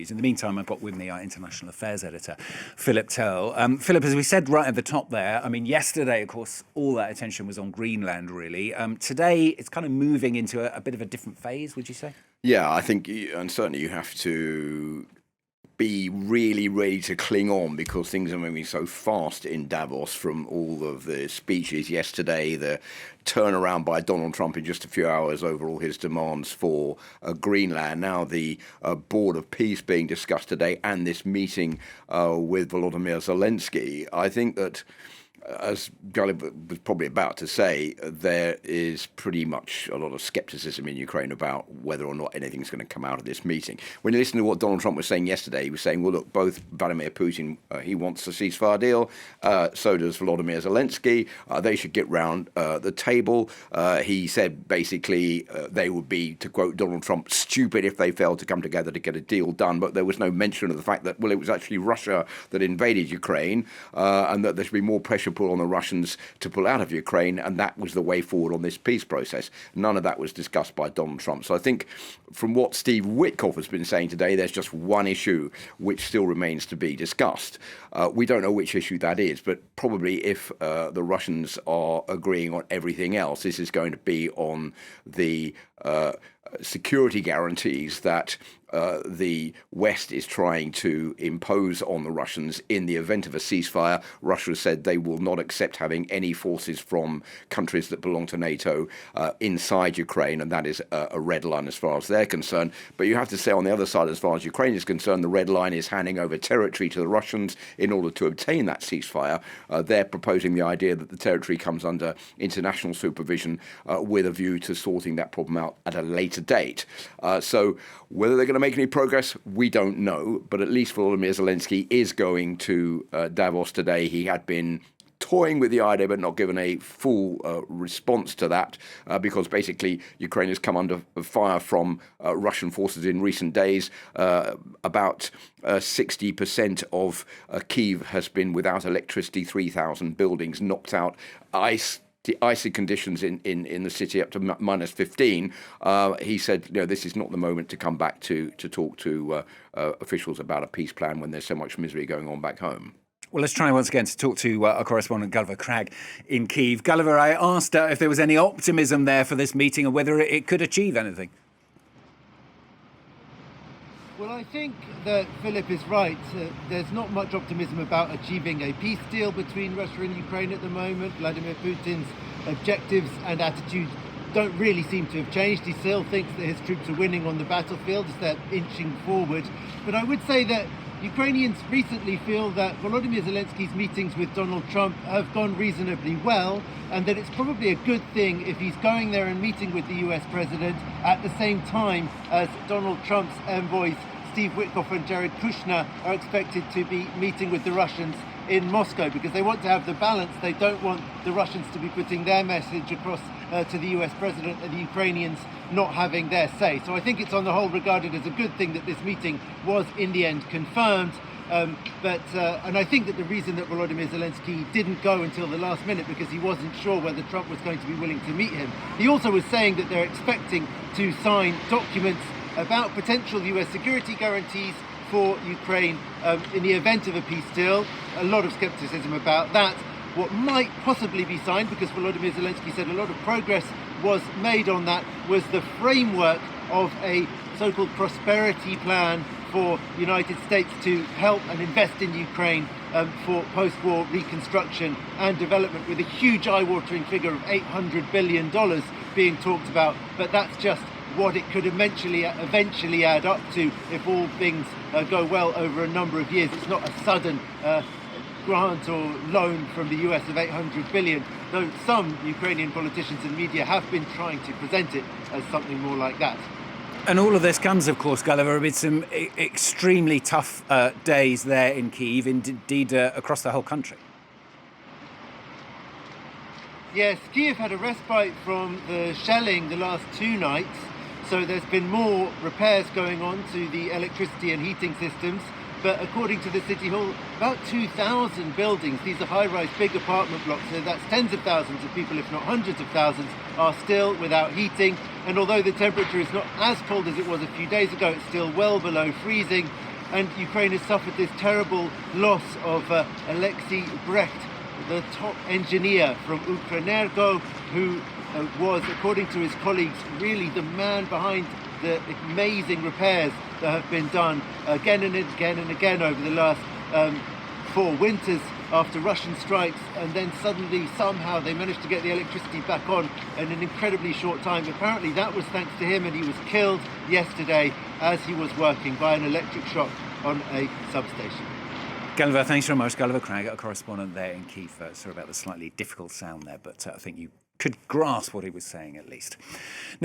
In the meantime, I've got with me our international affairs editor, Philip Turle. Philip, as we said right at the top there, I mean, yesterday, of course, all that attention was on Greenland, really. Today, it's kind of moving into a bit of a different phase, would you say? Yeah, I think, and certainly you have to be really ready to cling on because things are moving so fast in Davos from all of the speeches yesterday, the turnaround by Donald Trump in just a few hours over all his demands for Greenland. Now the Board of Peace being discussed today and this meeting with Volodymyr Zelensky. I think that, as Gulliver was probably about to say, there is pretty much a lot of skepticism in Ukraine about whether or not anything's going to come out of this meeting. When you listen to what Donald Trump was saying yesterday, he was saying, well, look, both Vladimir Putin, he wants a ceasefire deal, so does Volodymyr Zelensky. They should get round the table. He said basically they would be, to quote Donald Trump, stupid if they failed to come together to get a deal done. But there was no mention of the fact that, well, it was actually Russia that invaded Ukraine and that there should be more pressure put on the Russians to pull out of Ukraine, and that was the way forward on this peace process. None of that was discussed by Donald Trump. So I think from what Steve Witkoff has been saying today, there's just one issue which still remains to be discussed. We don't know which issue that is, but probably if the Russians are agreeing on everything else, this is going to be on the security guarantees that the West is trying to impose on the Russians in the event of a ceasefire. Russia has said they will not accept having any forces from countries that belong to NATO inside Ukraine, and that is a red line as far as they're concerned. But you have to say on the other side, as far as Ukraine is concerned, the red line is handing over territory to the Russians in order to obtain that ceasefire. They're proposing the idea that the territory comes under international supervision with a view to sorting that problem out at a later date. So whether they're going to make any progress, we don't know. But at least Volodymyr Zelensky is going to Davos today. He had been toying with the idea but not given a full response to that because basically Ukraine has come under fire from Russian forces in recent days. About 60% of Kyiv has been without electricity, 3,000 buildings knocked out, the icy conditions in the city up to minus 15. He said, this is not the moment to come back to talk to officials about a peace plan when there's so much misery going on back home. Well, let's try once again to talk to our correspondent Gulliver Cragg in Kyiv. Gulliver, I asked if there was any optimism there for this meeting and whether it could achieve anything. Well, I think that Philip is right. There's not much optimism about achieving a peace deal between Russia and Ukraine at the moment. Vladimir Putin's objectives and attitude don't really seem to have changed. He still thinks that his troops are winning on the battlefield as they're inching forward. But I would say that Ukrainians recently feel that Volodymyr Zelensky's meetings with Donald Trump have gone reasonably well, and that it's probably a good thing if he's going there and meeting with the US president at the same time as Donald Trump's envoys Steve Witkoff and Jared Kushner are expected to be meeting with the Russians in Moscow, because they want to have the balance. They don't want the Russians to be putting their message across to the US president and the Ukrainians not having their say. So I think it's on the whole regarded as a good thing that this meeting was in the end confirmed. And I think that the reason that Volodymyr Zelensky didn't go until the last minute because he wasn't sure whether Trump was going to be willing to meet him. He also was saying that they're expecting to sign documents about potential US security guarantees for Ukraine in the event of a peace deal. A lot of skepticism about that. What might possibly be signed, because Volodymyr Zelensky said a lot of progress was made on that, was the framework of a so-called prosperity plan for the United States to help and invest in Ukraine for post-war reconstruction and development, with a huge eye-watering figure of $800 billion being talked about. But that's just what it could eventually add up to if all things go well over a number of years. It's not a sudden grant or loan from the US of $800 billion, though some Ukrainian politicians and media have been trying to present it as something more like that. And all of this comes, of course, Gulliver, amid some extremely tough days there in Kyiv, indeed across the whole country. Yes, Kyiv had a respite from the shelling the last 2 nights, so there's been more repairs going on to the electricity and heating systems. But according to the City Hall, about 2,000 buildings, these are high-rise big apartment blocks, so that's tens of thousands of people, if not hundreds of thousands, are still without heating. And although the temperature is not as cold as it was a few days ago, it's still well below freezing. And Ukraine has suffered this terrible loss of Alexei Brecht, the top engineer from Ukrenergo, who was, according to his colleagues, really the man behind the amazing repairs that have been done again and again and again over the last 4 winters after Russian strikes, and then suddenly somehow they managed to get the electricity back on in an incredibly short time. Apparently that was thanks to him, and he was killed yesterday as he was working by an electric shock on a substation. Gulliver, thanks very much. Gulliver Cragg, a correspondent there in Kyiv. Sorry about the slightly difficult sound there, but I think you could grasp what he was saying at least.